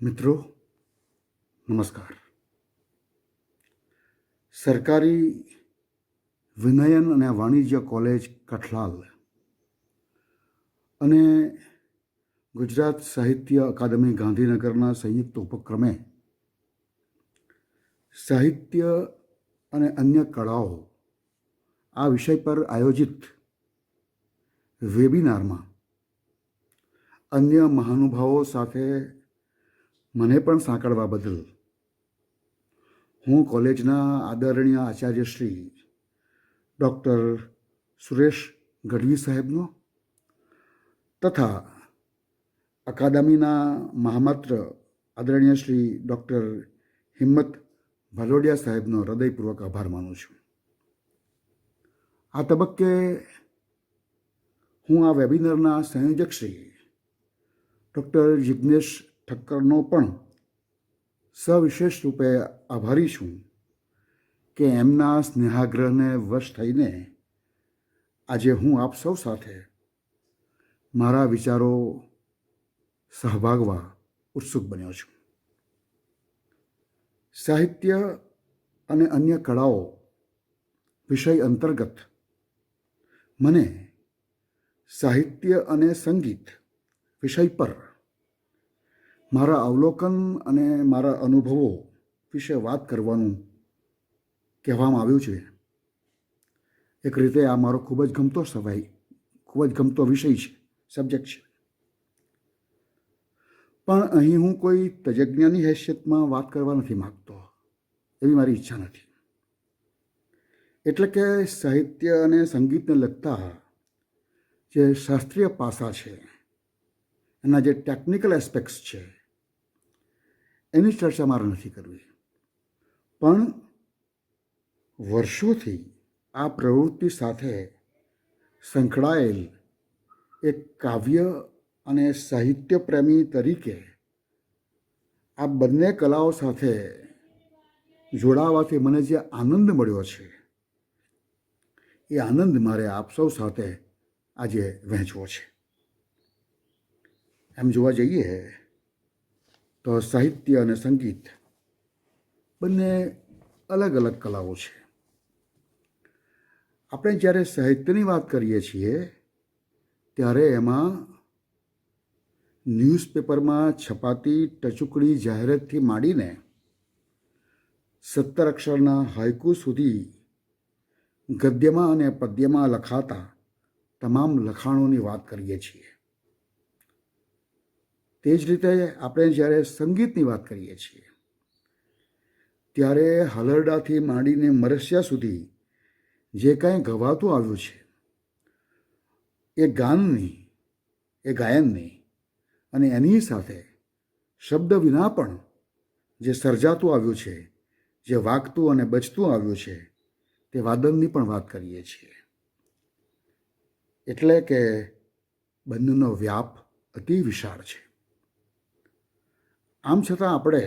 મિત્રો નમસ્કાર. સરકારી વિનયન અને વાણિજ્ય કોલેજ કઠલાલ અને ગુજરાત સાહિત્ય અકાદમી ગાંધીનગરના સંયુક્ત ઉપક્રમે સાહિત્ય અને અન્ય કળાઓ આ વિષય પર આયોજિત વેબિનારમાં અન્ય મહાનુભાવો સાથે મને પણ સાંકળવા બદલ હું કોલેજના આદરણીય આચાર્ય શ્રી ડૉક્ટર સુરેશ ગઢવી સાહેબનો તથા અકાદમીના મહામાત્ર આદરણીય શ્રી ડૉક્ટર હિંમત ભલોડિયા સાહેબનો હૃદયપૂર્વક આભાર માનું છું. આ તબક્કે હું આ વેબિનારના સંયોજક શ્રી ડૉક્ટર જિજ્ઞેશ ઠક્કરનો પણ સવિશેષ રૂપે આભારી છું કે એમના સ્નેહાગ્રહને વશ થઈને આજે હું આપ સૌ સાથે મારા વિચારો સહભાગવા ઉત્સુક બન્યો છું. સાહિત્ય અને અન્ય કળાઓ વિષય અંતર્ગત મને સાહિત્ય અને સંગીત વિષય પર મારા અવલોકન અને મારા અનુભવો વિશે વાત કરવાનું કહેવામાં આવ્યું છે. એક રીતે આ મારો ખૂબ જ ગમતો વિષય છે, સબ્જેક્ટ છે. પણ અહીં હું કોઈ તજજ્ઞની હેસિયતમાં વાત કરવા નથી માગતો, એવી મારી ઈચ્છા નથી. એટલે કે સાહિત્ય અને સંગીતને લગતા જે શાસ્ત્રીય પાસા છે, એના જે ટેકનિકલ એસ્પેક્ટ્સ છે, એની ચર્ચા મારે નથી કરવી. પણ વર્ષોથી આ પ્રવૃત્તિ સાથે સંકળાયેલ એક કાવ્ય અને સાહિત્ય પ્રેમી તરીકે આ બંને કલાઓ સાથે જોડાવાથી મને જે આનંદ મળ્યો છે, એ આનંદ મારે આપ સૌ સાથે આજે વહેંચવો છે. એમ જોવા જઈએ તો સાહિત્ય અને સંગીત બંને અલગ અલગ કલાઓ છે. આપણે જ્યારે સાહિત્યની વાત કરીએ છીએ ત્યારે એમાં ન્યૂઝપેપરમાં છપાતી ટચુકડી જાહેરાતથી માંડીને 17 અક્ષરના હાઇકુ સુધી ગદ્યમાં અને પદ્યમાં લખાતા તમામ લખાણોની વાત કરીએ છીએ. તે જ રીતે આપણે જ્યારે સંગીતની વાત કરીએ છીએ ત્યારે હલરડાથી માંડીને મરસ્યા સુધી જે કાંઈ ગવાતું આવ્યું છે, એ ગાયનની અને એની સાથે શબ્દ વિના પણ જે સર્જાતું આવ્યું છે, જે વાગતું અને બજતું આવ્યું છે, તે વાદનની પણ વાત કરીએ છીએ. એટલે કે બંનેનો વ્યાપ અતિ વિશાળ છે. આમ છતાં આપણે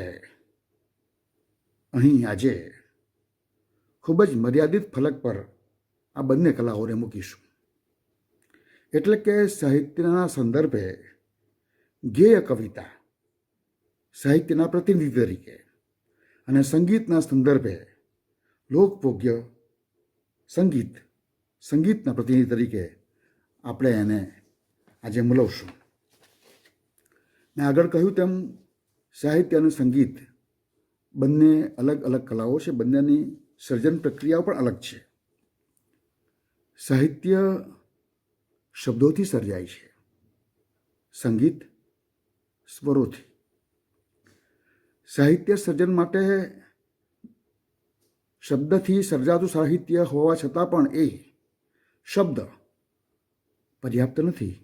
અહીં આજે ખૂબ જ મર્યાદિત ફલક પર આ બંને કલાઓને મૂકીશું. એટલે કે સાહિત્યના સંદર્ભે ગેય કવિતા સાહિત્યના પ્રતિનિધિ તરીકે અને સંગીતના સંદર્ભે લોકભોગ્ય સંગીતના પ્રતિનિધિ તરીકે આપણે એને આજે મૂલવશું. મેં આગળ કહ્યું તેમ સાહિત્ય અને સંગીત બંને અલગ અલગ કલાઓ છે. બંનેની સર્જન પ્રક્રિયાઓ પણ અલગ છે. સાહિત્ય શબ્દોથી સર્જાય છે, સંગીત સ્વરોથી. સાહિત્ય સર્જન માટે શબ્દથી સર્જાતું સાહિત્ય હોવા છતાં પણ એ શબ્દ પર્યાપ્ત નથી.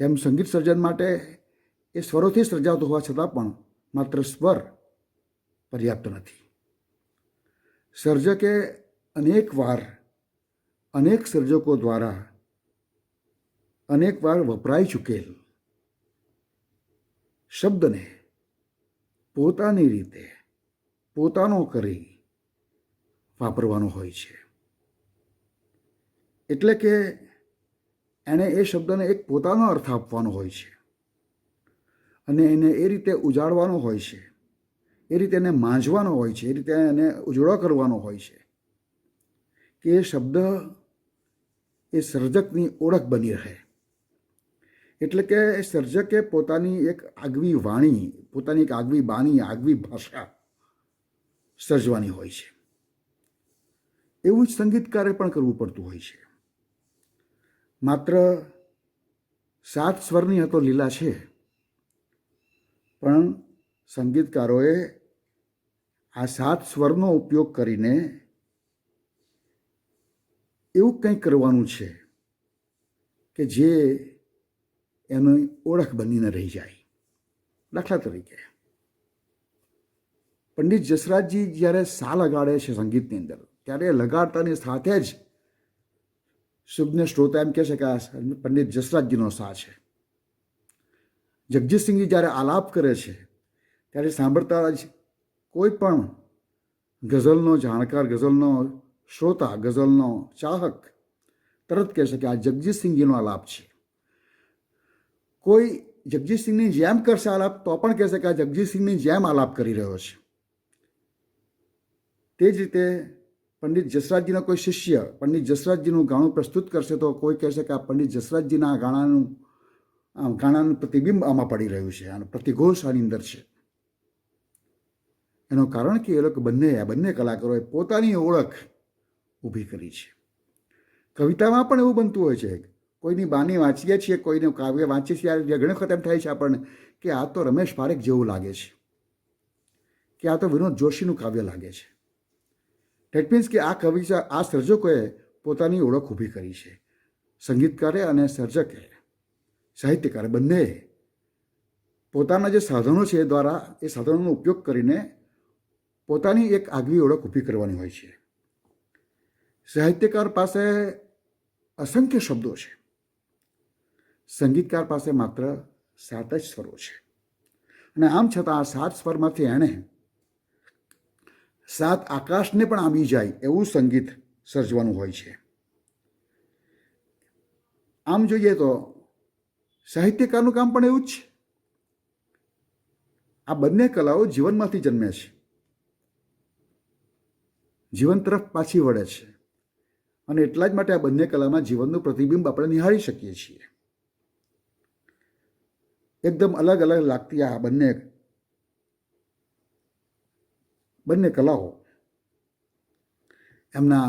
તેમ સંગીત સર્જન માટે એ સ્વરોથી સર્જાતું હોવા છતાં પણ માત્ર સ્વર પર્યાપ્ત નથી. સર્જકે અનેક સર્જકો દ્વારા અનેકવાર વપરાઈ ચૂકેલ શબ્દને પોતાની રીતે પોતાનો કરી વાપરવાનો હોય છે. એટલે કે એણે એ શબ્દને એક પોતાનો અર્થ આપવાનો હોય છે અને એને એ રીતે ઉજાડવાનો હોય છે, એ રીતે એને માંજવાનો હોય છે, એ રીતે એને ઉજળો કરવાનો હોય છે કે એ શબ્દ એ સર્જકની ઓળખ બની રહે. એટલે કે સર્જકે પોતાની એક આગવી વાણી, પોતાની એક આગવી બાણી, આગવી ભાષા સર્જવાની હોય છે. એવું જ સંગીતકારે પણ કરવું પડતું હોય છે. માત્ર 7 સ્વરની તો લીલા છે, પણ સંગીતકારોએ આ 7 સ્વરનો ઉપયોગ કરીને એવું કંઈક કરવાનું છે કે જે એની ઓળખ બનીને રહી જાય. દાખલા તરીકે પંડિત જસરાજજી જ્યારે સા લગાડે છે સંગીતની અંદર, ત્યારે લગાડતાની સાથે જ શુભને શ્રોતા એમ કહે છે કે આ પંડિત જસરાજજીનો સા છે. જગજીતસિંહજી જ્યારે આલાપ કરે છે ત્યારે સાંભળતા જ કોઈ પણ ગઝલનો જાણકાર, ગઝલનો શ્રોતા, ગઝલનો ચાહક તરત કહેશે કે આ જગજીતસિંહજીનો આલાપ છે. કોઈ જગજીતસિંહની જેમ કરશે આલાપ તો પણ કહેશે કે આ જગજીતસિંહની જેમ આલાપ કરી રહ્યો છે. તે જ રીતે પંડિત જસરાજજીનો કોઈ શિષ્ય પંડિત જસરાજજીનું ગાણું પ્રસ્તુત કરશે તો કોઈ કહેશે કે આ પંડિત જસરાજજીના ગાણાનું પ્રતિબિંબ આમાં પડી રહ્યું છે, આનો પ્રતિઘોષ આની અંદર છે. એનું કારણ કે એ લોકો બંને કલાકારોએ પોતાની ઓળખ ઊભી કરી છે. કવિતામાં પણ એવું બનતું હોય છે. કોઈની બાની વાંચીએ છીએ, કોઈનું કાવ્ય વાંચીએ છીએ, ઘણી વખત એમ થાય છે આપણને કે આ તો રમેશ પારેખ જેવું લાગે છે, કે આ તો વિનોદ જોશીનું કાવ્ય લાગે છે. ધેટ મીન્સ કે આ સર્જકોએ પોતાની ઓળખ ઊભી કરી છે. સંગીતકારે અને સર્જકે, સાહિત્યકારે બંને પોતાના જે સાધનો છે એ દ્વારા એ સાધનોનો ઉપયોગ કરીને પોતાની એક આગવી ઓળખ ઊભી કરવાની હોય છે. સાહિત્યકાર પાસે અસંખ્ય શબ્દો છે, સંગીતકાર પાસે માત્ર 7 જ સ્વરો છે. અને આમ છતાં આ 7 સ્વરમાંથી એણે 7 આકાશને પણ આંબી જાય એવું સંગીત સર્જવાનું હોય છે. આમ જોઈએ તો સાહિત્યકારનું કામ પણ એવું જ છે. આ બંને કલાઓ જીવનમાંથી જન્મે છે, જીવન તરફ પાછી વળે છે, અને એટલા જ માટે આ બંને કલામાં જીવનનું પ્રતિબિંબ આપણે નિહાળી શકીએ છીએ. એકદમ અલગ અલગ લાગતી આ બંને કલાઓ એમના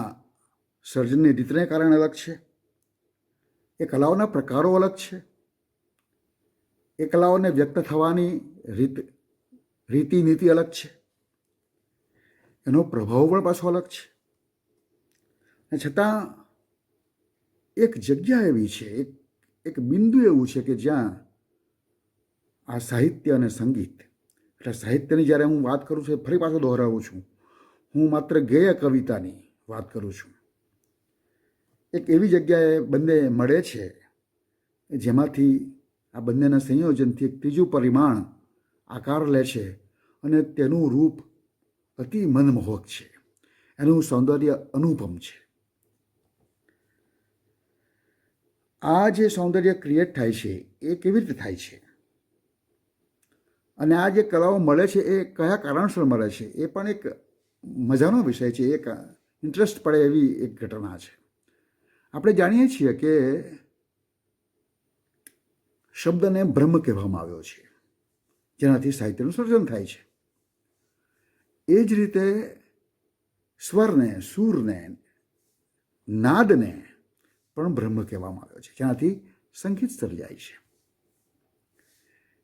સર્જનની રીતને કારણે અલગ છે, એ કલાઓના પ્રકારો અલગ છે, એ કલાઓને વ્યક્ત થવાની રીતિ નીતિ અલગ છે, એનો પ્રભાવ પણ પાછો અલગ છે. અને છતાં એક જગ્યા એવી છે, એક બિંદુ એવું છે કે જ્યાં આ સાહિત્ય અને સંગીત, એટલે સાહિત્યની જ્યારે હું વાત કરું છું, ફરી પાછો દોહરાવું છું, હું માત્ર ગેય કવિતાની વાત કરું છું. એક એવી જગ્યાએ બંને મળે છે જેમાંથી આ બંનેના સંયોજનથી એક ત્રીજું પરિમાણ આકાર લે છે, અને તેનું રૂપ અતિ મનમોહક છે, એનું સૌંદર્ય અનુપમ છે. આ જે સૌંદર્ય ક્રિએટ થાય છે એ કેવી રીતે થાય છે, અને આ જે કલાઓ મળે છે એ કયા કારણસર મળે છે, એ પણ એક મજાનો વિષય છે, એક ઇન્ટરેસ્ટ પડે એવી એક ઘટના છે. આપણે જાણીએ છીએ કે શબ્દને બ્રહ્મ કહેવામાં આવ્યો છે, જેનાથી સાહિત્યનું સર્જન થાય છે. એ જ રીતે સ્વરને, સૂરને, નાદને પણ બ્રહ્મ કહેવામાં આવ્યો છે, જેનાથી સંગીત સર્જાય છે.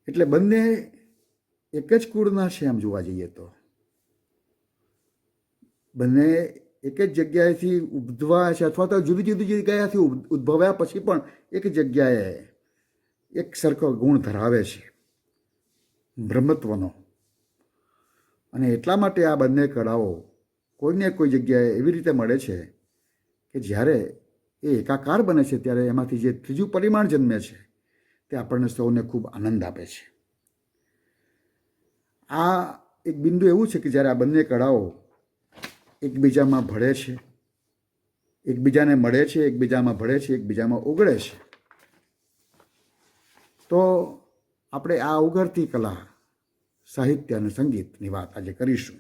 એટલે બંને એક જ કુળના છે. આમ જોવા જઈએ તો બંને એક જ જગ્યાએથી ઉદ્ભવ્યા છે, અથવા તો જુદી જુદી જગ્યાએથી ઉદ્ભવ્યા પછી પણ એક જગ્યાએ એક સરખો ગુણ ધરાવે છે, બ્રહ્મત્વનો. અને એટલા માટે આ બંને કળાઓ કોઈને કોઈ જગ્યાએ એવી રીતે મળે છે કે જ્યારે એ એકાકાર બને છે ત્યારે એમાંથી જે ત્રીજું પરિમાણ જન્મે છે તે આપણને સૌને ખૂબ આનંદ આપે છે. આ એક બિંદુ એવું છે કે જ્યારે આ બંને કળાઓ એકબીજામાં ભળે છે, એકબીજાને મળે છે, એકબીજામાં ભળે છે, એકબીજામાં ઓગળે છે, તો આપણે આ ઉઘડતી કલા સાહિત્ય અને સંગીતની વાત આજે કરીશું.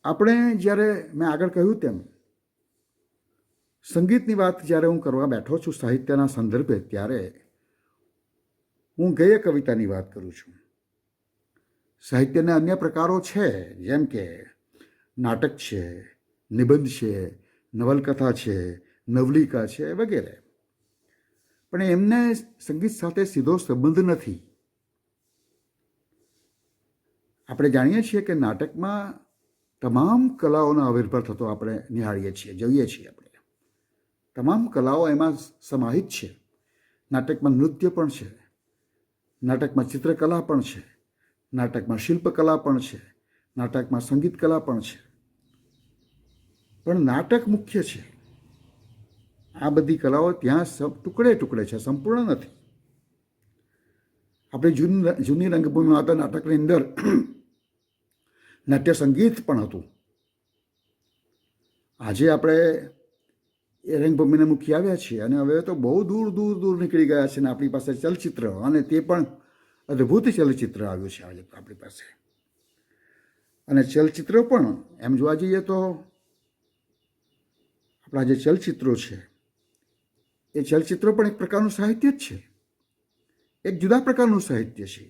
આપણે જ્યારે મેં આગળ કહ્યું તેમ સંગીતની વાત જ્યારે હું કરવા બેઠો છું સાહિત્યના સંદર્ભે, ત્યારે હું ગેય કવિતાની વાત કરું છું. સાહિત્યના અન્ય પ્રકારો છે, જેમ કે નાટક છે, નિબંધ છે, નવલકથા છે, નવલિકા છે વગેરે, પણ એમને સંગીત સાથે સીધો સંબંધ નથી. આપણે જાણીએ છીએ કે નાટકમાં તમામ કલાઓનો આવિર્ભાવ થતો આપણે નિહાળીએ છીએ, જોઈએ છીએ. આપણે તમામ કલાઓ એમાં સમાહિત છે. નાટકમાં નૃત્ય પણ છે, નાટકમાં ચિત્રકલા પણ છે, નાટકમાં શિલ્પકલા પણ છે, નાટકમાં સંગીત કલા પણ છે. પણ નાટક મુખ્ય છે. આ બધી કલાઓ ત્યાં ટુકડે ટુકડે છે, સંપૂર્ણ નથી. આપણે જૂની રંગભૂમિમાં હતા નાટકની અંદર નાટ્ય સંગીત પણ હતું. આજે આપણે એ રંગભૂમિને મૂકી આવ્યા છીએ અને હવે તો બહુ દૂર દૂર દૂર નીકળી ગયા છે ને આપણી પાસે ચલચિત્ર, અને તે પણ અદ્ભુત ચલચિત્ર આવ્યું છે આજે આપણી પાસે. અને ચલચિત્રો પણ એમ જોવા જઈએ તો આપણા જે ચલચિત્રો છે એ ચલચિત્રો પણ એક પ્રકારનું સાહિત્ય જ છે, એક જુદા પ્રકારનું સાહિત્ય છે.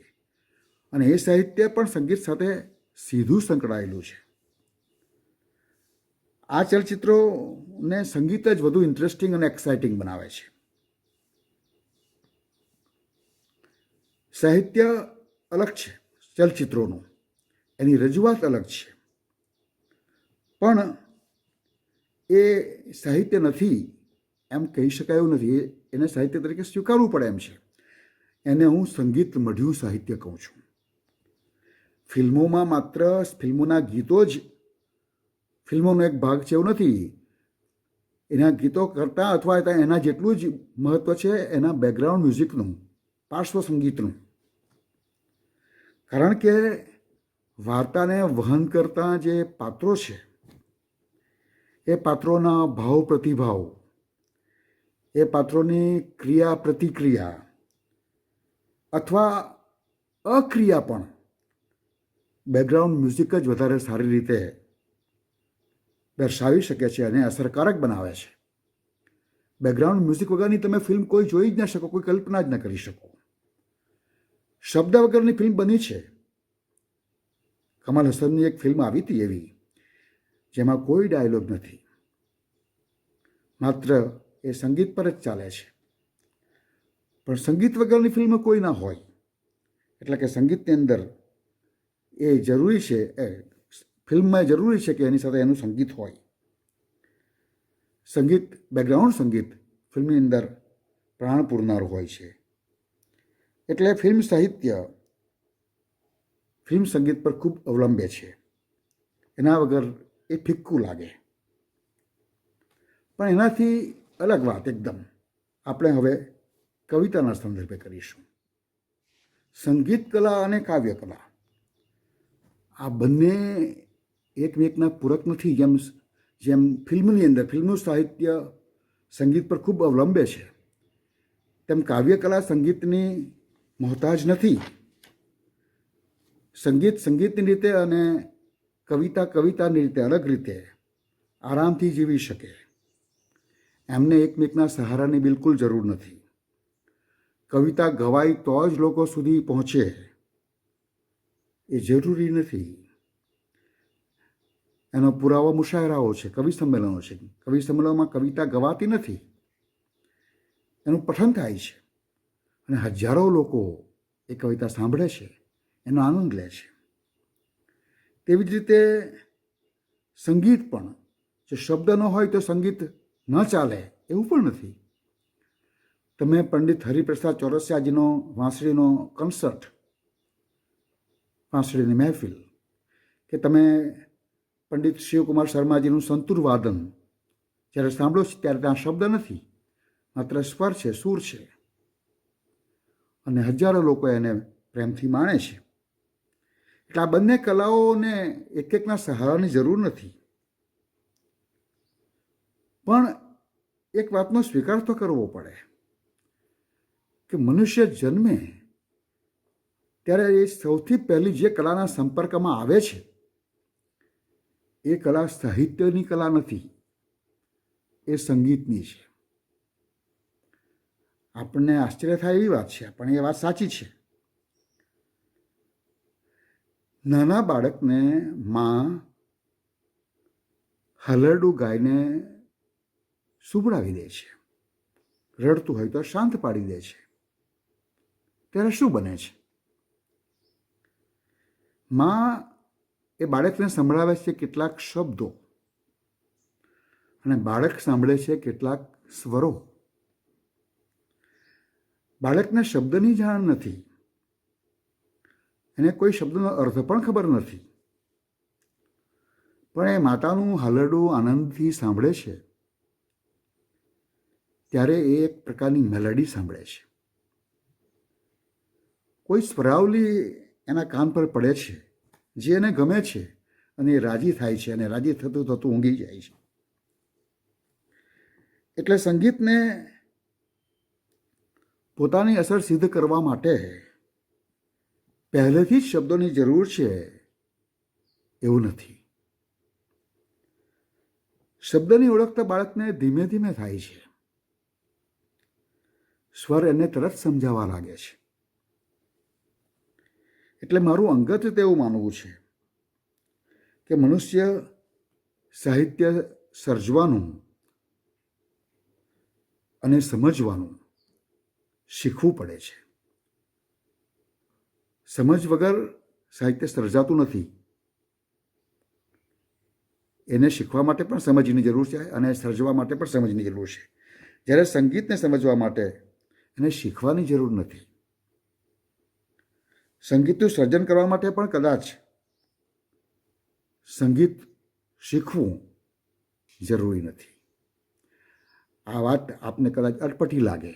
અને એ સાહિત્ય પણ સંગીત સાથે સીધું સંકળાયેલું છે. આ ચલચિત્રોને સંગીત જ વધુ ઇન્ટરેસ્ટિંગ અને એક્સાઇટિંગ બનાવે છે. સાહિત્ય અલગ છે ચલચિત્રોનું, એની રજૂઆત અલગ છે, પણ એ સાહિત્ય નથી એમ કહી શકાય એવું નથી. એને સાહિત્ય તરીકે સ્વીકારવું પડે એમ છે. એને હું સંગીત મઢ્યું સાહિત્ય કહું છું. ફિલ્મોમાં માત્ર ફિલ્મોના ગીતો જ ફિલ્મોનો એક ભાગ છે એવું નથી. એના ગીતો કરતાં અથવા એના જેટલું જ મહત્ત્વ છે એના બેકગ્રાઉન્ડ મ્યુઝિકનું, પાર્શ્વ સંગીતનું. કારણ કે વાર્તાને વહન કરતા જે પાત્રો છે એ પાત્રોના ભાવ પ્રતિભાવ, એ પાત્રોની ક્રિયા પ્રતિક્રિયા અથવા અક્રિયા પણ બેકગ્રાઉન્ડ મ્યુઝિક જ વધારે સારી રીતે દર્શાવી શકે છે અને અસરકારક બનાવે છે. બેકગ્રાઉન્ડ મ્યુઝિક વગરની તમે ફિલ્મ કોઈ જોઈ જ ન શકો, કોઈ કલ્પના જ ન કરી શકો. શબ્દ વગરની ફિલ્મ બની છે. કમલ હસનની એક ફિલ્મ આવી હતી એવી, જેમાં કોઈ ડાયલોગ નથી, માત્ર એ સંગીત પર જ ચાલે છે. પણ સંગીત વગરની ફિલ્મ કોઈ ના હોય. એટલે કે સંગીતની અંદર એ જરૂરી છે, ફિલ્મમાં જરૂરી છે કે એની સાથે એનું સંગીત હોય. સંગીત, બેકગ્રાઉન્ડ સંગીત ફિલ્મની અંદર પ્રાણ પૂરનાર હોય છે. એટલે ફિલ્મ સાહિત્ય ફિલ્મ સંગીત પર ખૂબ અવલંબે છે. એના વગર એ ફિક્કું લાગે. પણ એનાથી અલગ વાત એકદમ આપણે હવે કવિતાના સંદર્ભે કરીશું. સંગીત કલા અને કાવ્ય કલા આ બંને એકમેકના પૂરક નથી. જેમ ફિલ્મની અંદર ફિલ્મનું સાહિત્ય સંગીત પર ખૂબ અવલંબે છે, તેમ કાવ્ય કલા સંગીતની મોહતાજ નથી. સંગીત સંગીતની રીતે અને કવિતા કવિતાની રીતે અલગ રીતે આરામથી જીવી શકે. એમને એકમેકના સહારાની બિલકુલ જરૂર નથી. કવિતા ગવાય તો જ લોકો સુધી પહોંચે એ જરૂરી નથી. એનો પુરાવો મુશાયરાઓ છે, કવિ સંમેલનો છે. કવિ સંમેલનોમાં કવિતા ગવાતી નથી, એનું પઠન થાય છે અને હજારો લોકો એ કવિતા સાંભળે છે, એનો આનંદ લે છે. તેવી જ રીતે સંગીત પણ, જો શબ્દ ન હોય તો સંગીત ન ચાલે એવું પણ નથી. તમે પંડિત હરિપ્રસાદ ચોરસિયાજીનો વાંસળીનો કન્સર્ટ, વાંસળીની મહેફિલ, કે તમે પંડિત શિવકુમાર શર્માજીનું સંતૂર વાદન જ્યારે સાંભળો છો ત્યારે ત્યાં શબ્દ નથી, માત્ર સ્વર છે, સૂર છે, અને હજારો લોકો એને પ્રેમથી માણે છે. એટલે આ બંને કલાઓને એક એકના સહારાની જરૂર નથી. પણ એક વાતનો સ્વીકાર તો કરવો પડે કે મનુષ્ય જન્મે ત્યારે એ સૌથી પહેલી જે કલાના સંપર્કમાં આવે છે એ કલા સાહિત્યની કલા નથી, એ સંગીતની છે. આપણને આશ્ચર્ય થાય એવી વાત છે, પણ એ વાત સાચી છે. નાના બાળકને માં હલરડું ગાઈને સુવડાવી દે છે, રડતું હોય તો શાંત પાડી દે છે. ત્યારે શું બને છે? માં એ બાળકને સંભળાવે છે કેટલાક શબ્દો અને બાળક સાંભળે છે કેટલાક સ્વરો. બાળકને શબ્દની જાણ નથી, એને કોઈ શબ્દનો અર્થ પણ ખબર નથી, પણ એ માતાનું હાલરડું આનંદથી સાંભળે છે. ત્યારે એ એક પ્રકારની મેલડી સાંભળે છે. કોઈ સ્વરાવલી એના કાન પર પડે છે જે એને ગમે છે અને એ રાજી થાય છે, અને રાજી થતું થતું ઊંઘી જાય છે. એટલે સંગીતને પોતાની અસર સિદ્ધ કરવા માટે પહેલેથી જ શબ્દોની જરૂર છે એવું નથી. શબ્દની ઓળખ તો બાળકને ધીમે ધીમે થાય છે. સ્વર એને તરત સમજાવવા લાગે છે. એટલે મારું અંગત તેવું માનવું છે કે મનુષ્ય સાહિત્ય સર્જવાનું અને સમજવાનું શીખવું પડે છે. સમજ વગર સાહિત્ય સર્જાતું નથી. એને શીખવા માટે પણ સમજની જરૂર છે અને સર્જવા માટે પણ સમજની જરૂર છે. જ્યારે સંગીતને સમજવા માટે એને શીખવાની જરૂર નથી. સંગીતનું સર્જન કરવા માટે પણ કદાચ સંગીત શીખવું જરૂરી નથી. આ વાત આપને કદાચ અટપટી લાગે,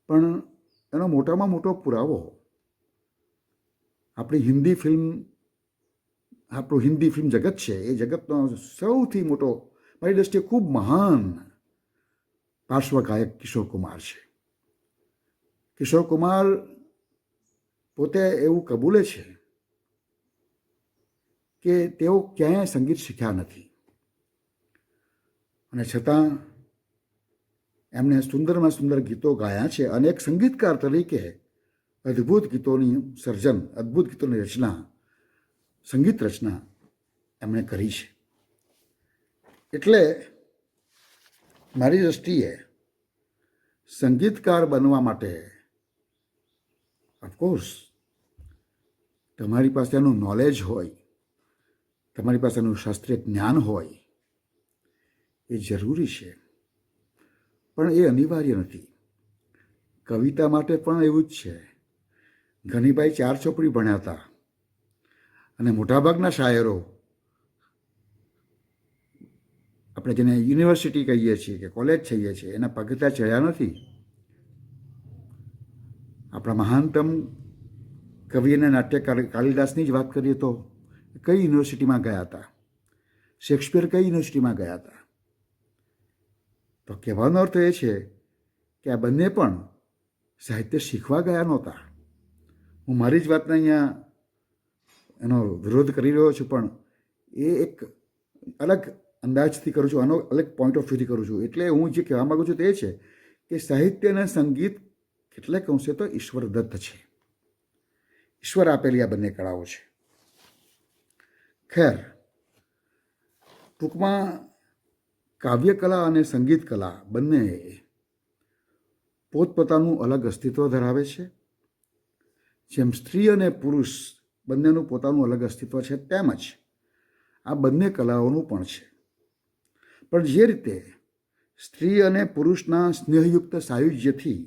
પણ એનો મોટામાં મોટો પુરાવો આપણું હિન્દી ફિલ્મ જગત છે. એ જગતનો સૌથી મોટો, મારી દૃષ્ટિએ ખૂબ મહાન પાર્શ્વગાયક કિશોર કુમાર છે. કિશોર કુમાર પોતે એવું કબૂલે છે કે તેઓ ક્યાંય સંગીત શીખ્યા નથી, અને છતાં એમણે સુંદરમાં સુંદર ગીતો ગાયા છે. અને એક સંગીતકાર તરીકે અદ્ભુત ગીતોની સર્જન, અદ્ભુત ગીતોની રચના, સંગીત રચના એમણે કરી છે. એટલે મારી દૃષ્ટિએ સંગીતકાર બનવા માટે ઓફકોર્સ તમારી પાસેનું નોલેજ હોય, તમારી પાસેનું શાસ્ત્રીય જ્ઞાન હોય એ જરૂરી છે, પણ એ અનિવાર્ય નથી. કવિતા માટે પણ એવું જ છે. ઘનીભાઈ 4 ચોપડી ભણ્યા હતા અને મોટાભાગના શાયરો, આપણે જેને યુનિવર્સિટી કહીએ છીએ કે કોલેજ કહીએ છીએ, એના પગથિયાં ચડ્યા નથી. આપણા મહાનતમ કવિ અને નાટ્યકાર કાલિદાસની જ વાત કરીએ તો કઈ યુનિવર્સિટીમાં ગયા હતા? શેક્સપિયર કઈ યુનિવર્સિટીમાં ગયા હતા? તો કહેવાનો અર્થ એ છે કે આ બંને પણ સાહિત્ય શીખવા ગયા નહોતા. હું મારી જ વાતને અહીંયા એનો વિરોધ કરી રહ્યો છું, પણ એ એક અલગ અંદાજથી કરું છું, આનો અલગ પોઈન્ટ ઓફ વ્યૂથી કરું છું. એટલે હું જે કહેવા માગું છું તે છે કે સાહિત્ય અને સંગીત કેટલાક અંશે તો ઈશ્વર દત્ત છે. ઈશ્વર આપેલી આ બંને કળાઓ છે. ખેર, ટૂંકમાં કાવ્ય કલા અને સંગીત કલા બંને પોતપોતાનું અલગ અસ્તિત્વ ધરાવે છે. જેમ સ્ત્રી અને પુરુષ બંનેનું પોતાનું અલગ અસ્તિત્વ છે, તેમજ આ બંને કલાઓનું પણ છે. પણ જે રીતે સ્ત્રી અને પુરુષના સ્નેહયુક્ત સાયુજ્યથી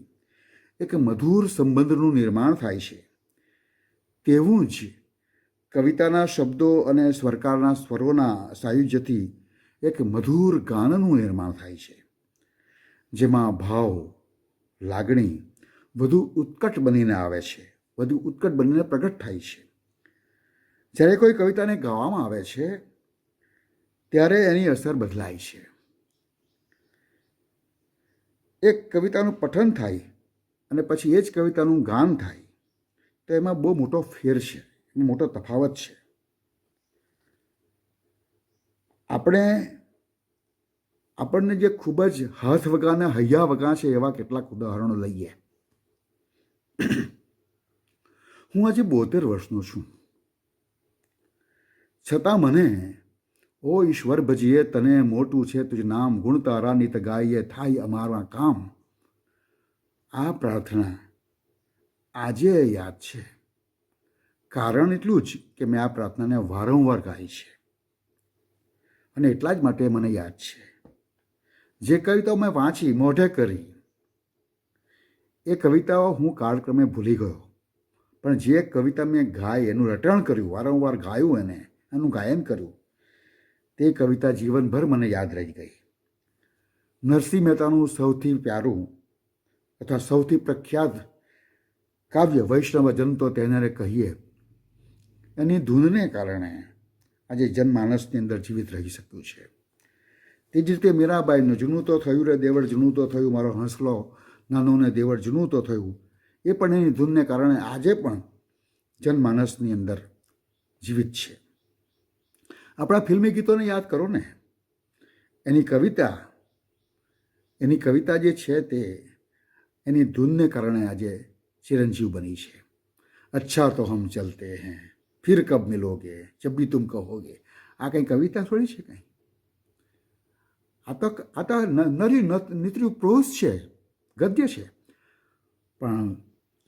એક મધુર સંબંધનું નિર્માણ થાય છે, તેવું જ કવિતાના શબ્દો અને સ્વરકારના સ્વરોના સાયુજ્યથી એક મધુર ગાનનું નિર્માણ થાય છે, જેમાં ભાવ, લાગણી વધુ ઉત્કટ બનીને આવે છે, વધુ ઉત્કટ બનીને પ્રગટ થાય છે. જ્યારે કોઈ કવિતાને ગાવામાં આવે છે ત્યારે એની અસર બદલાય છે. એક કવિતાનું પઠન થાય અને પછી એ જ કવિતાનું ગાન થાય તો એમાં બહુ મોટો ફેર છે, મોટો તફાવત છે. આપણને જે ખૂબ જ હાથ વગા હૈયા વગા છે એવા કેટલાક ઉદાહરણો લઈએ. હું આજે 72 વર્ષનો છું, છતાં મને ઓ ઈશ્વર ભજીએ તને મોટું છે તુજ નામ, ગુણ તારા નિત ગાઈએ થાય અમારા કામ. આ પ્રાર્થના આજે યાદ છે. કારણ એટલું જ કે મેં આ પ્રાર્થનાને વારંવાર ગાઈ છે અને એટલા જ માટે મને યાદ છે. જે કવિતાઓ મેં વાંચી, મોઢે કરી, એ કવિતાઓ હું કાળક્રમે ભૂલી ગયો, પણ જે કવિતા મેં ગાઈ, એનું રટણ કર્યું, વારંવાર ગાયું, એનું ગાયન કર્યું, તે કવિતા જીવનભર મને યાદ રહી ગઈ. નરસિંહ મહેતાનું સૌથી પ્યારું અથવા સૌથી પ્રખ્યાત કાવ્ય વૈષ્ણવજન તો તેને કહીએ, એની ધૂનને કારણે આજે જનમાનસની અંદર જીવિત રહી શક્યું છે. તે જ રીતે મીરાબાઈનું જૂનું તો થયું રે દેવળ, જૂનું તો થયું મારો હંસલો નાનો ને દેવળ, જૂનું તો થયું, એ પણ એની ધૂનને કારણે આજે પણ જનમાનસની અંદર જીવિત છે. આપણા ફિલ્મી ગીતોને યાદ કરો ને, એની કવિતા જે છે તે એની ધૂનને કારણે આજે ચિરંજીવ બની છે. અચ્છા તો હમ ચલતે હૈ, ફિર કબ મિલોગે, જબ ભી તુમ કહોગે. આ કંઈ કવિતા થોડી છે કંઈ? આ તો નરી નીતર્યું પ્રોઝ છે, ગદ્ય છે. પણ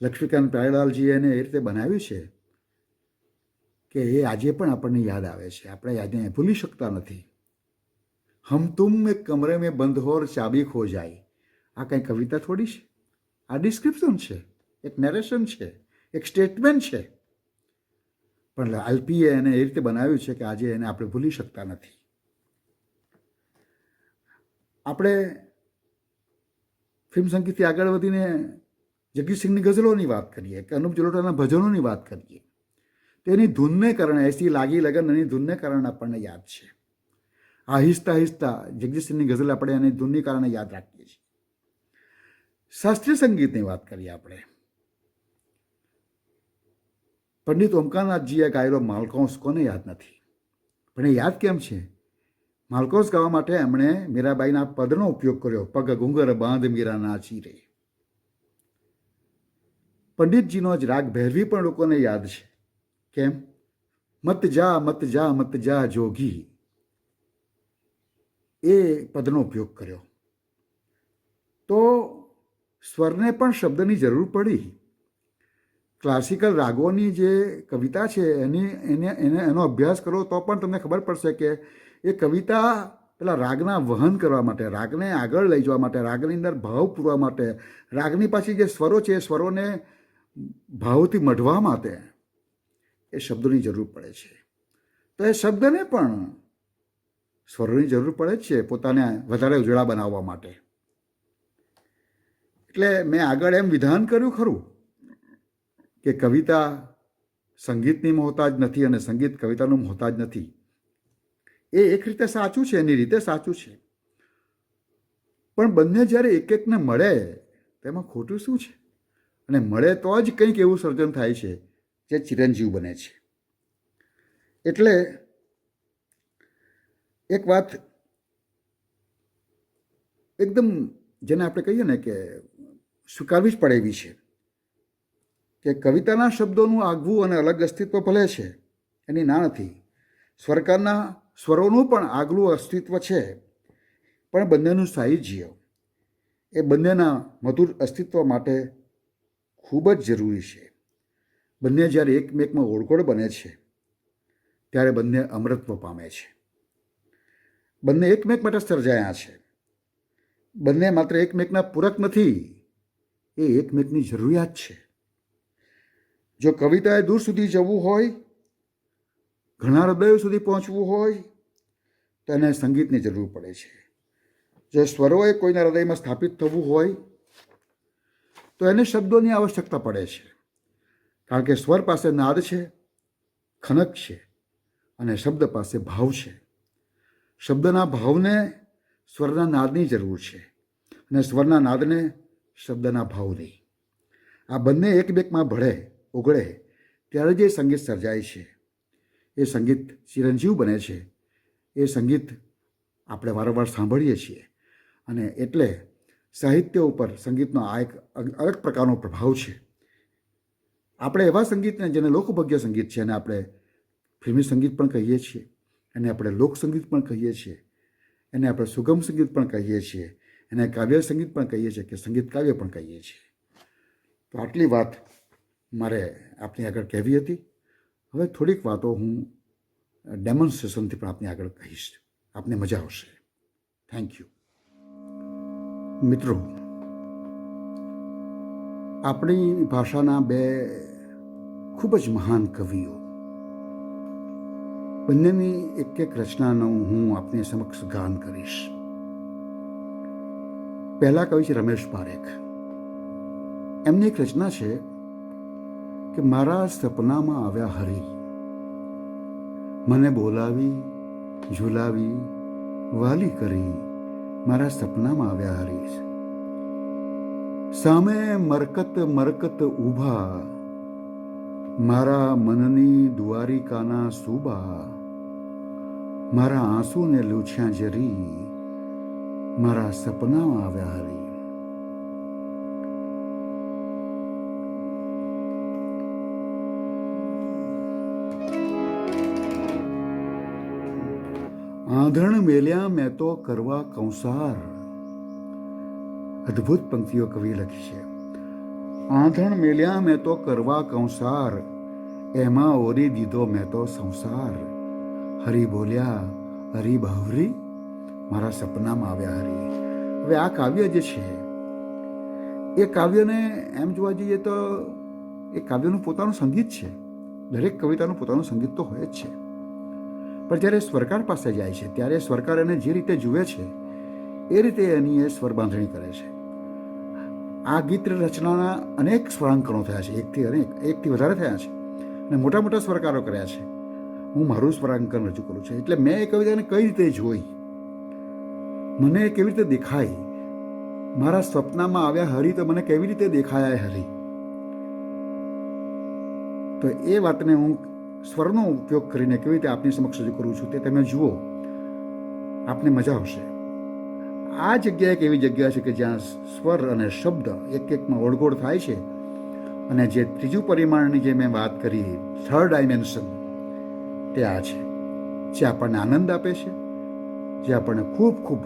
લક્ષ્મીકાંત પ્યારેલાલજીએ એને એ રીતે બનાવ્યું છે કે એ આજે પણ આપણને યાદ આવે છે, આપણે યાદને ભૂલી શકતા નથી. હમ તુમ એક કમરે મેં બંધ હોર ચાબી ખો જાય. આ કંઈ કવિતા થોડી છે? આ ડિસ્ક્રિપ્શન છે, એક નેરેશન છે, એક સ્ટેટમેન્ટ છે. પણ આલપીએ એને એ રીતે બનાવ્યું છે કે આજે એને આપણે ભૂલી શકતા નથી. આપણે ફિલ્મ સંગીતથી આગળ વધીને જગજીતસિંહની ગઝલોની વાત કરીએ કે અનુપ જલોટાના ભજનોની વાત કરીએ, તો એની ધૂનને કારણે, એસી લાગી લગન એની ધૂનને કારણે આપણને યાદ છે. આહિસ્તા આહિસ્તા જગજીતસિંહની ગઝલ આપણે એની ધૂનની કારણે યાદ રાખીએ છીએ. શાસ્ત્રીય સંગીતની વાત કરીએ આપણે, પંડિત ઓમકારનાથજીએ ગાયેલો માલકોંસ કોને યાદ નથી? પણ એ યાદ કેમ છે? માલકોંસ ગાવા માટે એમણે મીરાબાઈના પદનો ઉપયોગ કર્યો, પગ ઘૂંઘર બાંધ મીરા નાચી રે. પંડિતજીનો જ રાગ ભૈરવી પણ લોકોને યાદ છે. કેમ? મત જા મત જા મત જા જોગી, એ પદનો ઉપયોગ કર્યો. તો સ્વરને પણ શબ્દની જરૂર પડી. ક્લાસિકલ રાગોની જે કવિતા છે એનો અભ્યાસ કરો તો પણ તમને ખબર પડશે કે એ કવિતા પેલા રાગના વહન કરવા માટે, રાગને આગળ લઈ જવા માટે, રાગની અંદર ભાવ પૂરવા માટે, રાગની પાછી જે સ્વરો છે એ સ્વરોને ભાવથી મઢવા માટે એ શબ્દોની જરૂર પડે છે. તો એ શબ્દને પણ સ્વરોની જરૂર પડે જ છે પોતાને વધારે ઉજળા બનાવવા માટે. એટલે મેં આગળ એમ વિધાન કર્યું ખરું કે કવિતા સંગીતની મોહતાજ નથી અને સંગીત કવિતાનું મોહતાજ નથી. એ એક રીતે સાચું છે, એની રીતે સાચું છે. પણ બંને જ્યારે એક એકને મળે તેમાં ખોટું શું છે? અને મળે તો જ કંઈક એવું સર્જન થાય છે જે ચિરંજીવ બને છે. એટલે એક વાત એકદમ જેને આપણે કહીએ ને કે સ્વીકારવી જ પડે એવી છે કે કવિતાના શબ્દોનું આગવું અને અલગ અસ્તિત્વ ભલે છે, એની ના નથી. સ્વરકારના સ્વરોનું પણ આગલું અસ્તિત્વ છે, પણ બંનેનું સાહિત્ય એ બંનેના મધુર અસ્તિત્વ માટે ખૂબ જ જરૂરી છે. બંને જ્યારે એકમેકમાં ઓળઘોળ બને છે ત્યારે બંને અમરત્વ પામે છે. બંને એકમેક માટે સર્જાયા છે. બંને માત્ર એકમેકના પૂરક નથી, એ એકમેકની જરૂરિયાત છે. જો કવિતાએ દૂર સુધી જવું હોય, ઘણા હૃદયો સુધી પહોંચવું હોય તો એને સંગીતની જરૂર પડે છે. જો સ્વરોએ કોઈના હૃદયમાં સ્થાપિત થવું હોય તો એને શબ્દોની આવશ્યકતા પડે છે. કારણ કે સ્વર પાસે નાદ છે, ખનક છે, અને શબ્દ પાસે ભાવ છે. શબ્દના ભાવને સ્વરના નાદની જરૂર છે અને સ્વરના નાદને શબ્દના ભાવની. આ બંને એકબેકમાં ભળે ઓગળે ત્યારે જે સંગીત સર્જાય છે એ સંગીત ચિરંજીવ બને છે. એ સંગીત આપણે વારંવાર સાંભળીએ છીએ અને એટલે સાહિત્ય ઉપર સંગીતનો આ એક અલગ પ્રકારનો પ્રભાવ છે. આપણે એવા સંગીતને જેને લોકભગ્ય સંગીત છે એને આપણે ફિલ્મી સંગીત પણ કહીએ છીએ, એને આપણે લોકસંગીત પણ કહીએ છીએ, એને આપણે સુગમ સંગીત પણ કહીએ છીએ, એને કાવ્ય સંગીત પણ કહીએ છીએ કે સંગીત કાવ્ય પણ કહીએ છીએ. તો આટલી વાત મારે આપની આગળ કહેવી હતી. હવે થોડીક વાતો હું ડેમોન્સ્ટ્રેશનથી પણ આપની આગળ કહીશ, આપને મજા આવશે. Thank you. મિત્રો, આપણી ભાષાના બે ખૂબ જ મહાન કવિઓ, બંનેની એક એક રચનાનું હું આપની સમક્ષ ગાન કરીશ. પહેલા કવિ છે રમેશ પારેખ. એમની એક રચના છે કે મારા સપનામાં આવ્યા હરી, મને બોલાવી ઝુલાવી વાલી કરી, મારા સપનામાં આવ્યા હરી. સામે મરકત મરકત ઊભા, મારા મનની દ્વારિકાના સુબા, મારા આંસુને લૂછ્યા જરી, મારા સપનામાં આવ્યા હરી. આંધણ મેલ્યા મેં તો કરવા કંસાર. અદ્ભુત પંક્તિઓ કવિએ લખી છે. આંધણ મેલ્યા મેં તો કરવા કંસાર, એમાં ઓરી દીધો મેં તો સંસાર. હરી બોલ્યા હરી બાવરી, મારા સપનામાં આવ્યા હરી. હવે આ કાવ્ય જે છે એ કાવ્યને એમ જોવા જઈએ તો એ કાવ્યનું પોતાનું સંગીત છે. દરેક કવિતાનું પોતાનું સંગીત તો હોય જ છે. પણ જ્યારે સ્વરકાર પાસે જાય છે ત્યારે સ્વરકાર એને જે રીતે જુએ છે એ રીતે એની એ સ્વર બાંધણી કરે છે. આ ગીત રચનાના અનેક સ્વરાંકનો થયા છે, એકથી વધારે થયા છે અને મોટા મોટા સ્વરકારો કર્યા છે. હું મારું સ્વરાંકન રજૂ કરું છું. એટલે મેં એ કવિતાને કઈ રીતે જોઈ, મને કેવી રીતે દેખાઈ, મારા સ્વપ્નમાં આવ્યા હરી તો મને કેવી રીતે દેખાયા હરી. તો એ વાતને હું સ્વરનો ઉપયોગ કરીને કેવી રીતે આપની સમક્ષ રજૂ કરું છું તે તમે જુઓ, આપને મજા આવશે. આ જગ્યા એક એવી જગ્યા છે કે જ્યાં સ્વર અને શબ્દ એક એકમાં ઓળઘોળ થાય છે અને જે ત્રીજું પરિમાણની જે મેં વાત કરી, થર્ડ ડાયમેન્શન, તે આ છે જે આપણને આનંદ આપે છે, જે આપણને ખૂબ ખૂબ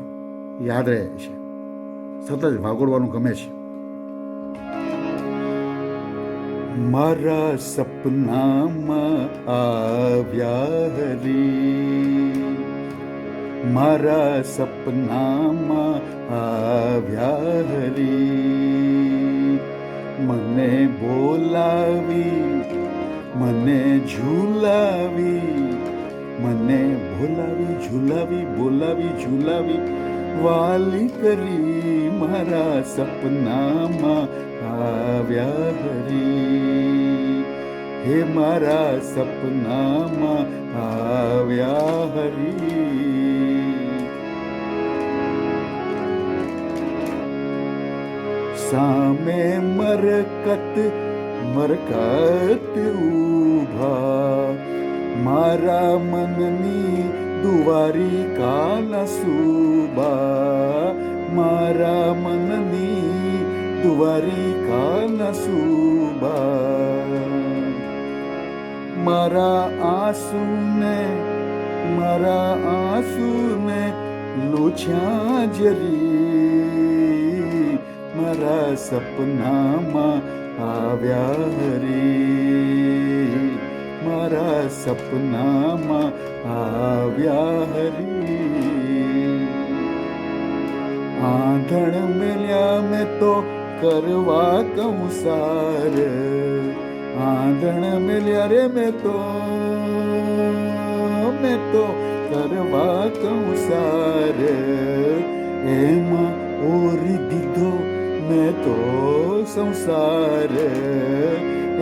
યાદ રહે છે, સતત વાગોળવાનું ગમે છે. મારા સપનામાં આવ્યા હરી, મારા સપનામાં આવ્યા હરી, મને બોલાવી મને ઝુલાવી, મને બોલાવી ઝુલાવી બોલાવી ઝુલાવી વાલી કરી, મારા સપનામાં આવ્યા હરી. હે મારા સપનામાં આવ્યા હરી. સામે મરકત મરકત ઊભા, મારા મનની દ્વારિકાના સુબા, મારા મનની દ્વારિકાના સુબા, મારા આંસુને લૂછ્યા જરી, મારા સપનામાં આવ્યા હરી, મારા સપનામાં આવ્યા હરી. આંધણ મેલ્યા મેં તો કરવા કંસાર, આંધણ મેલ્યા રે મેં તો કરવા કંસાર, એમાં ઓરી દીધો મેં તો સંસાર,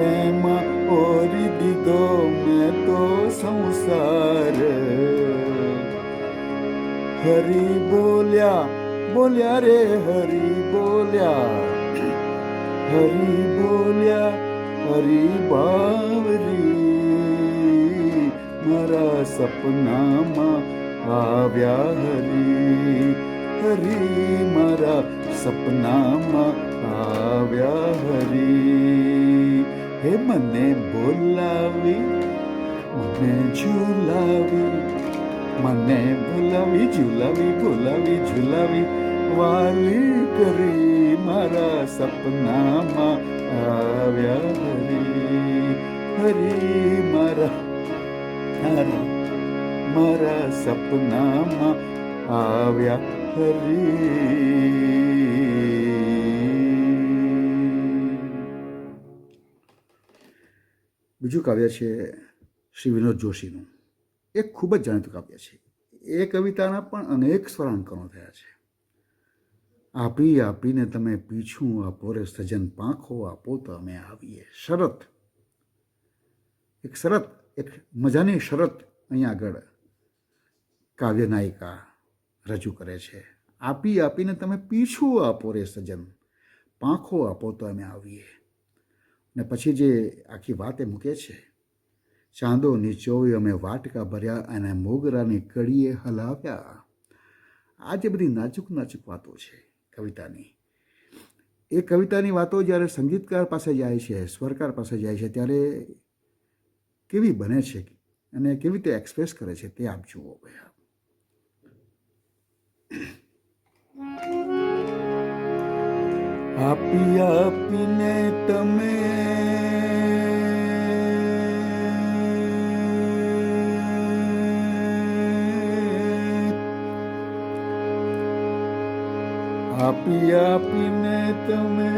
એમાં ઓરી દીધો મેં તો સંસાર. હરી બોલ્યા બોલ્યા રે હરી બોલ્યા, હરી બોલ્યા હરી બાવરી, મારા સપનામાં આવ્યા હરી, હરી મારા સપનામાં આવ્યા હરી. હે મને બોલાવી મને ઝુલાવી, મને બોલાવી ઝુલાવી, બોલાવી ઝુલાવી, વાલી કરી મારા સપનામાં આવ્યા હરી, હરી મારા સપનામાં આવ્યા હરી. બીજું કાવ્ય છે શ્રી વિનોદ જોશીનું. એ ખૂબ જ જાણીતું કાવ્ય છે. એ કવિતાના પણ અનેક સ્વરાંકનો થયા છે. આપી આપીને તમે પીછું આપો રે સજન, પાંખો આપો તો અમે આવીએ. શરત, એક મજાની શરત અહીંયા આગળ કાવ્ય નાયિકા રજૂ કરે છે. આપી આપીને તમે પીછું આપો રે સજન, પાંખો આપો તો અમે આવીએ. ને પછી જે આખી વાત એ મૂકે છે, ચાંદો નીચોવી અમે વાટકા ભર્યા અને મોગરાની કડીએ હલાવ્યા. આ જે બધી નાજુક નાજુક વાતો છે કવિતાની, એ કવિતાની વાતો જ્યારે સંગીતકાર પાસે જાય છે, સ્વરકાર પાસે જાય છે, ત્યારે કેવી બને છે અને કેવી રીતે એક્સપ્રેસ કરે છે તે આપ જુઓ. આપી આપીને તમે આપી આપીને તમે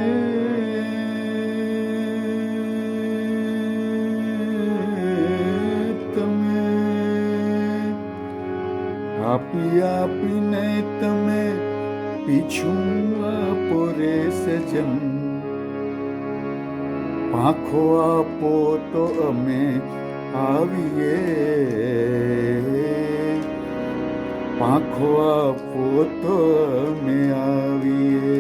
આપી આપીને તમે પીછું આપો રે સજન, પાંખો આપો તો અમે આવીએ. પાંખો આપો તો અમે આવીએ.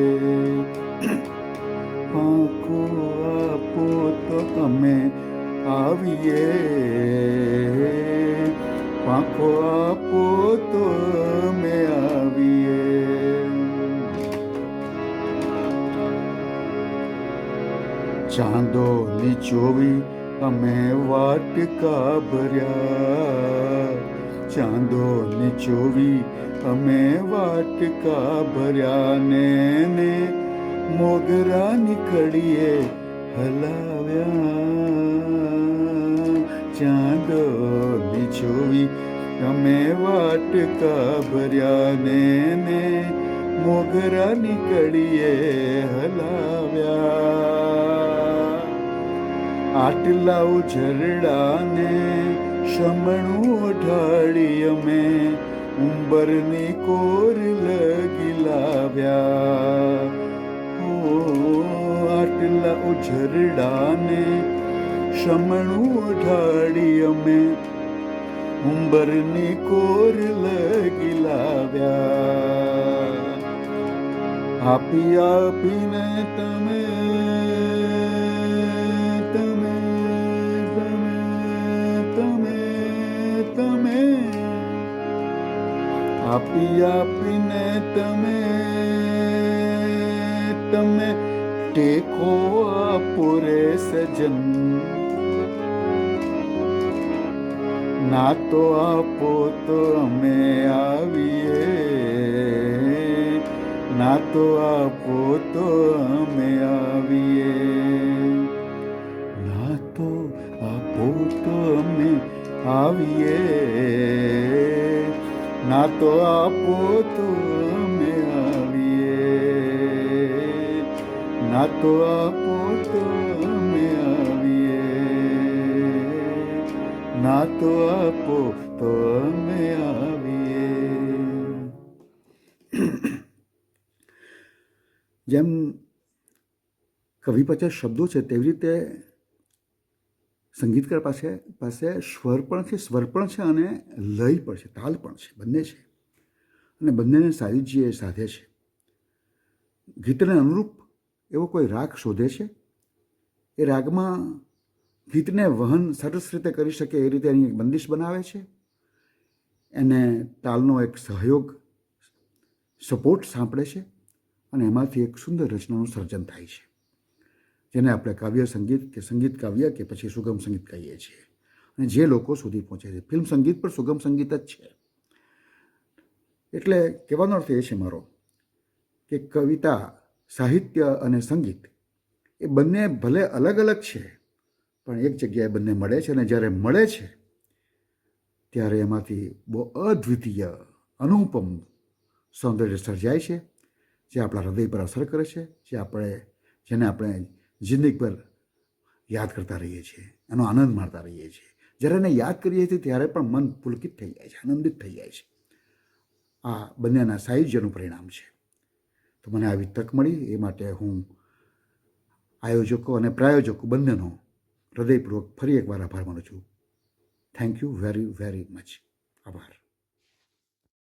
પાંખો આપો તો અમે આવીએ. પાંખો આપો તો અમે આવીએ. ચાંદો નીચોવી અમે વાટકા ભર્યા, ચાંદો નીચોવી અમે વાટકા ભર્યા, ને મોગરાની કડીએ હલાવ્યા. ચાંદો નીચોવી અમે વાટકા ભર્યા, ને મોગરાની કડીએ હલાવ્યા. આટલા ઉજરડાને શમણું ઢાળી અમે ઉંબરની કોર લગી લાવ્યા. આટલા ઉજરડાને શમણું ઢાળી અમે ઉંબરની કોર લગી લાવ્યા. આપી આપીને તમે તમે તમે તમે તમે આપી આપીને તમે તમે ટેકો આપો રે સજન, ના તો આપો તો અમે આવીએ. ના તો આપો તો અમે આવીએ. ના તો આપો તો અમે આવીએ. ના તો આપો તો અમે આવીએ. ના તો આપો તો અમે આવીએ. ના તો આપો તો અમે આવીએ. જેમ કવિ પાસે શબ્દો છે તેવી રીતે સંગીતકાર પાસે સ્વર પણ છે અને લય પણ છે, તાલ પણ છે, બંને છે. અને બંનેને સાયુજ્ય સાથે છે. ગીતને અનુરૂપ એવો કોઈ રાગ શોધે છે, એ રાગમાં ગીતને વહન સરસ રીતે કરી શકે એ રીતે એની એક બંદિશ બનાવે છે, એને તાલનો એક સહયોગ સપોર્ટ સાંપડે છે અને એમાંથી એક સુંદર રચનાનું સર્જન થાય છે, જેને આપણે કાવ્ય સંગીત કે સંગીત કાવ્ય કે પછી સુગમ સંગીત કહીએ છીએ, અને જે લોકો સુધી પહોંચે છે. ફિલ્મ સંગીત પણ સુગમ સંગીત જ છે. એટલે કહેવાનો અર્થ એ છે મારો કે કવિતા, સાહિત્ય અને સંગીત એ બંને ભલે અલગ અલગ છે, પણ એક જગ્યાએ બંને મળે છે, અને જ્યારે મળે છે ત્યારે એમાંથી બહુ અદ્વિતીય અનુપમ સૌંદર્ય સર્જાય છે, જે આપણા હૃદય પર અસર કરે છે, જેને આપણે જિંદગીભર યાદ કરતા રહીએ છીએ, એનો આનંદ માણતા રહીએ છીએ. જ્યારે એને યાદ કરીએ છીએ ત્યારે પણ મન પુલકિત થઈ જાય છે, આનંદિત થઈ જાય છે. આ બંનેના સાયુજ્યનું પરિણામ છે. તો મને આવી તક મળી એ માટે હું આયોજકો અને પ્રાયોજકો બંનેનો હૃદયપૂર્વક ફરી એકવાર આભાર માનું છું. Thank you very very much. આભાર.